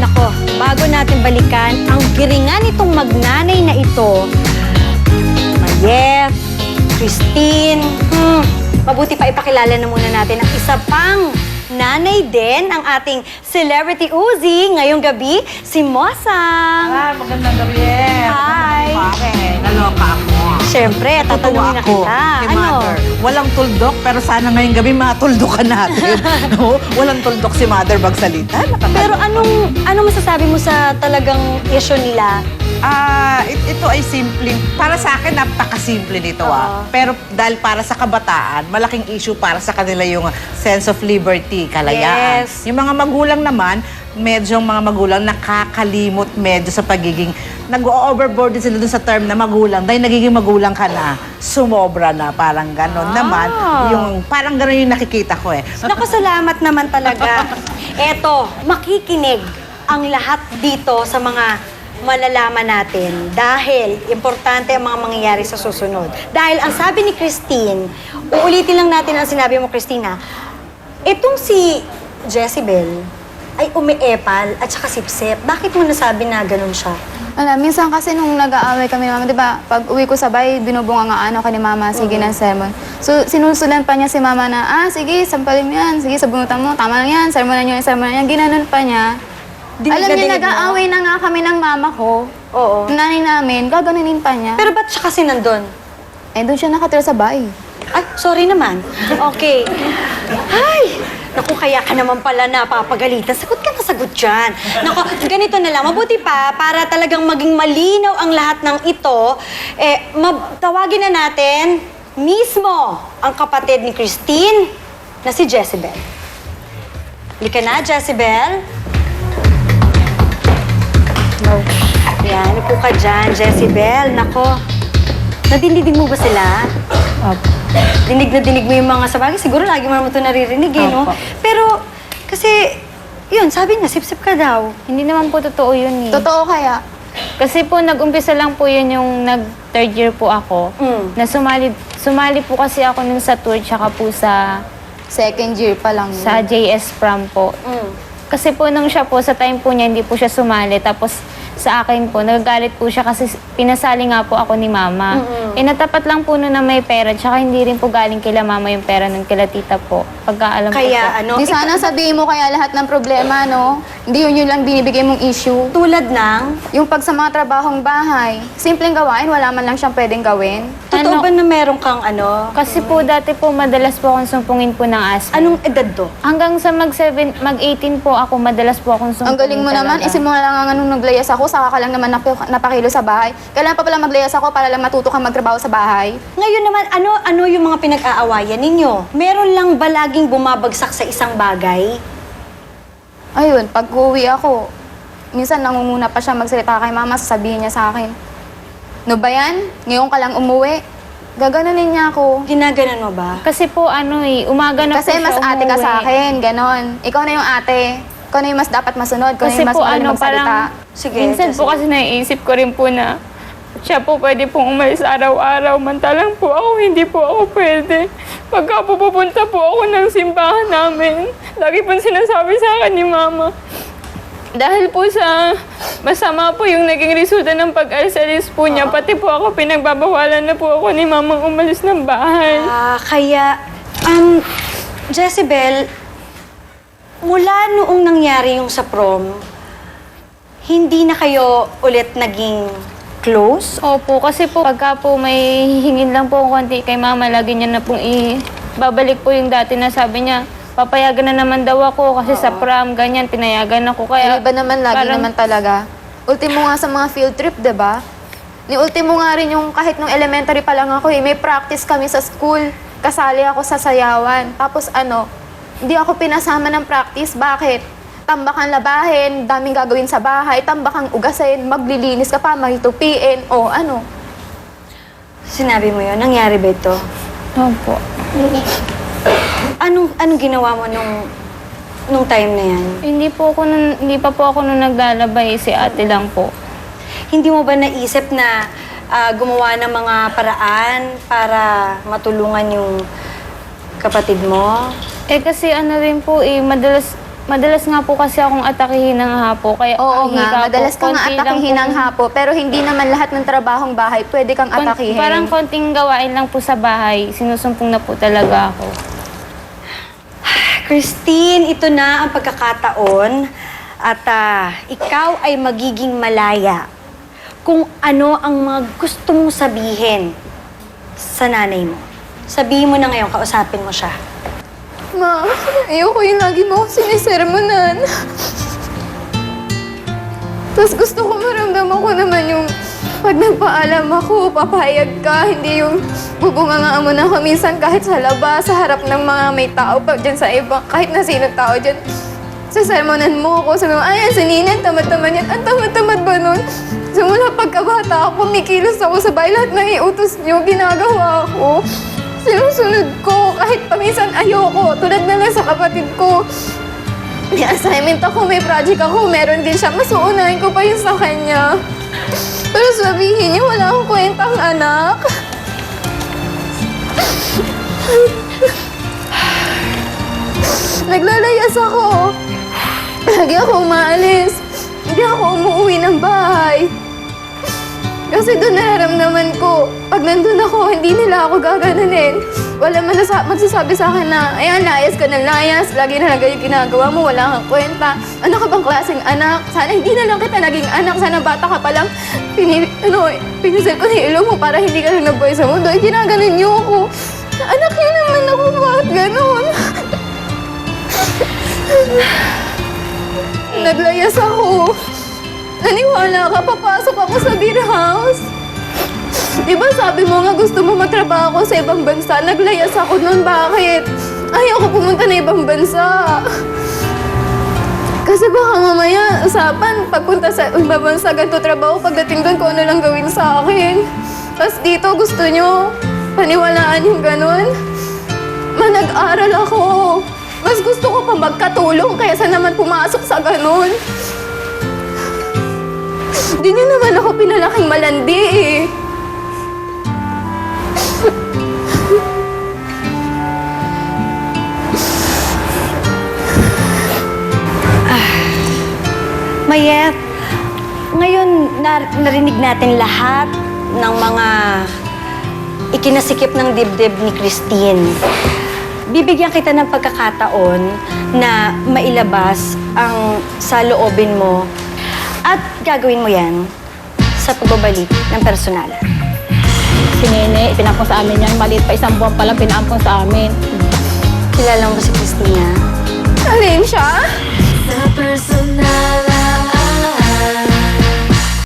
Nako, bago natin balikan ang giringan nitong magnanay na ito, Mayet, Christine, mabuti pa ipakilala na muna natin ang isa pang nanay din, ang ating celebrity Uzi ngayong gabi, si Mosang. Magandang gabi. Hi. Pare, naloka ako. Siyempre, tatanungin na kita. Kay Mother. Walang tuldok, pero sana ngayong gabi matuldokan natin. No? Walang tuldok si Mother magsalita. Pero anong masasabi mo sa talagang issue nila? Ito ay simpleng, para sa akin, napakasimple nito Pero dahil para sa kabataan, malaking issue para sa kanila yung sense of liberty, kalayaan. Yes. Yung mga magulang naman, medyo mga magulang nakakalimot medyo sa pagiging, nag-overboard din sila dun sa term na magulang, dahil nagiging magulang ka na, sumobra na, parang ganon naman. Parang ganon yung nakikita ko eh. Naku, salamat naman talaga. Eto, makikinig ang lahat dito sa mga malalaman natin dahil importante ang mga mangyayari sa susunod. Dahil ang sabi ni Christine, uulitin lang natin ang sinabi mo, Christina, itong si Jezebel ay umiepal at saka sipsip. Bakit mo nasabi na ganun siya? Wala, minsan kasi nung nag-aaway kami ni Mama, di ba, pag uwi ko sa bahay, binubunga ka ni Mama, sige ng sermon. So, sinusulan pa niya si Mama na, sige, sampalin mo yan, sige, sabunutan mo, tama lang yan, sermonan niyo yung sermonan yan, ginanon pa niya. Alam niya, nag-aaway na nga kami ng mama ko. Oo. Nanay namin, gaganunin pa niya. Pero ba't siya kasi nandun? Doon siya nakatira sa bahay. Ay, sorry naman. Okay. Ay! Naku, kaya ka naman pala napapagalitan. Sagot ka na sagot dyan. Naku, ganito na lang. Mabuti pa, para talagang maging malinaw ang lahat ng ito, tawagin na natin mismo ang kapatid ni Christine na si Jezebel. Halika na, Jezebel. Yan, upo ka dyan, Jezebel. Nako, nadinig mo ba sila? Opo. Dinig na dinig mo yung mga sabagay. Siguro lagi mo naman ito naririnig, eh, no? Pero, kasi, yun, sabi niya, sip-sip ka daw. Hindi naman po totoo yun eh. Totoo kaya? Kasi po, nag-umpisa lang po yun yung nag-third year po ako. Mm. Na sumali po kasi ako nun sa tour, tsaka po Second year pa lang. sa JS Prom po. Mm. Kasi po nung siya po, sa time po niya, hindi po siya sumali. Tapos sa akin po, nagagalit po siya kasi pinasali nga po ako ni Mama. Natapat lang po nun na may pera, tsaka hindi rin po galing kila Mama yung pera nun kila Tita po. Pagkaalam ko po. Kaya, ano, Di sana sabihin mo kaya lahat ng problema, no? Hindi yun lang binibigay mong issue. tulad ng, Yung pag sa mga trabahong bahay, simpleng gawain, wala man lang siyang pwedeng gawin. totoo Ano? ba na meron kang ano? Kasi po, dati po, madalas po akong sumpungin po ng asthma. Anong edad to? Hanggang sa mag-18 po ako, madalas po akong sumpungin Ang galing mo naman, talaga. isip mo lang ang anong naglayas ako, saka ka lang naman napakilo sa bahay. Kailan pa pala maglayas ako para lang matuto kang magtrabaho sa bahay? Ngayon naman, ano yung mga pinag-aawayan ninyo? Meron lang ba laging bumabagsak sa isang bagay? Ayun, pag uwi ako, minsan nangunguna pa siya magsalita kay Mama, sasabihin niya sa akin, "No ba yan? Ngayon ka lang umuwi?" Gaganunin niya ako. Ginaganon mo ba? Kasi po, umaga na Kasi po siya mas ate ka umuwi. sa akin, ganon. Ikaw na yung ate. Ikaw na yung mas dapat masunod. Ikaw na Kasi yung mas po, magaling magsalita. Sige, minsan po kasi naiisip ko rin po na siya po pwede pong umalis araw-araw, mantalang po ako, hindi po ako pwede. Pagka po pupunta po ako ng simbahan namin, lagi po sinasabi sa akin ni Mama. Dahil po sa masama po yung naging resulta ng pag-alis po niya, pati po ako pinagbabawalan na po ako ni Mama umalis ng bahay. Kaya, Jezebel, mula noong nangyari yung sa prom, hindi na kayo ulit naging close? Opo, kasi po pagka po may hihingin lang po konti kay Mama, lagi niya na pong babalik po yung dati na sabi niya, papayagan na naman daw ako kasi sa prom, ganyan, pinayagan ako. Kaya, Iba naman, lagi parang- naman talaga. Ultimo nga sa mga field trip, diba? Ni ultimo nga rin yung kahit nung elementary pa lang ako, may practice kami sa school. Kasali ako sa sayawan. Tapos hindi ako pinasama ng practice. Bakit? Tambakang labahin, daming gagawin sa bahay, tambakang ugasin, maglilinis ka pa, mahitupiin, Sinabi mo yun? Nangyari ba ito? Opo. Anong ginawa mo nung time na yan? Hindi pa po ako nung naglalabay, si ate lang po. Hindi mo ba naisip na gumawa ng mga paraan para matulungan yung kapatid mo? Kasi rin po madalas Madalas nga po kasi akong atakihin ng hapo. Kaya Oo nga, madalas ka nga konti lang atakihin ng po- hapo, pero hindi naman lahat ng trabahong bahay pwede kang atakihin. Parang konting gawain lang po sa bahay. Sinusumpong na po talaga ako. Christine, ito na ang pagkakataon at ikaw ay magiging malaya kung ano ang mga gusto mong sabihin sa nanay mo. Sabihin mo na ngayon, kausapin mo siya. Ma, ayoko yung lagi mo akong sinisermonan. Tapos gusto ko maramdaman ko naman yung pag nagpaalam ako, papayag ka, hindi yung bubungangaan mo na ako minsan kahit sa labas, sa harap ng mga may tao pa dyan sa iba, kahit na sino tao dyan. Sasermonan mo ako, sabi mo, ayan, si Nina, tamad-tamad yan. Ang tamad-tamad ba nun? Simula pagkabata ako, kumikilos ako sa bahay, lahat ng iutos niyo, ginagawa ko. Sinusunod ko, kahit paminsan ayoko, tulad na lang sa kapatid ko. May assignment ako, may project ako, meron din siya. Mas uunahin ko pa yun sa kanya. Pero sabihin niyo, wala akong kwentang anak. Naglalayas ako. Lagi ako umaalis. Hindi ako umuwi ng bahay. Kasi doon nararamdaman ko, pag nandun ako, hindi nila ako gaganunin. Wala man magsasabi sa akin na, ayan, layas ka ng layas, lagi na lang yung ginagawa mo, wala kang kwenta. Ano ka bang klaseng anak? Sana hindi na lang kita naging anak, sana bata ka pa lang. Pinisil ko na ilong mo para hindi ka lang nabuhay sa mundo. Ginaganon niyo ako. Anak niyo naman ako, bakit ganon? Naglayas ako. Naniwala ka, papasok ako sa beer house. Di ba sabi mo nga gusto mo matrabaho sa ibang bansa? Naglayas ako noon, bakit? Ayaw ko pumunta na ibang bansa. Kasi baka mamaya, usapan, pagpunta sa ibang bansa, ganito trabaho, pagdating doon, kung ano lang gawin sa akin. Tapos dito, gusto nyo paniwalaan yung ganun? Nag-aral ako. Mas gusto ko pa magkatulong kaysa naman pumasok sa ganun. Hindi niyo naman ako pinalaking malandi eh. Mayet, ngayon narinig natin lahat ng mga ikinasikip ng dibdib ni Christine. Bibigyan kita ng pagkakataon na mailabas ang saloobin mo at gagawin mo yan sa pagbabalik ng personal. Si Nene, pinampong sa amin yan. Maliit pa, isang buwan pa lang pinampong sa amin. Kilala mo ba si Christina? Alin siya?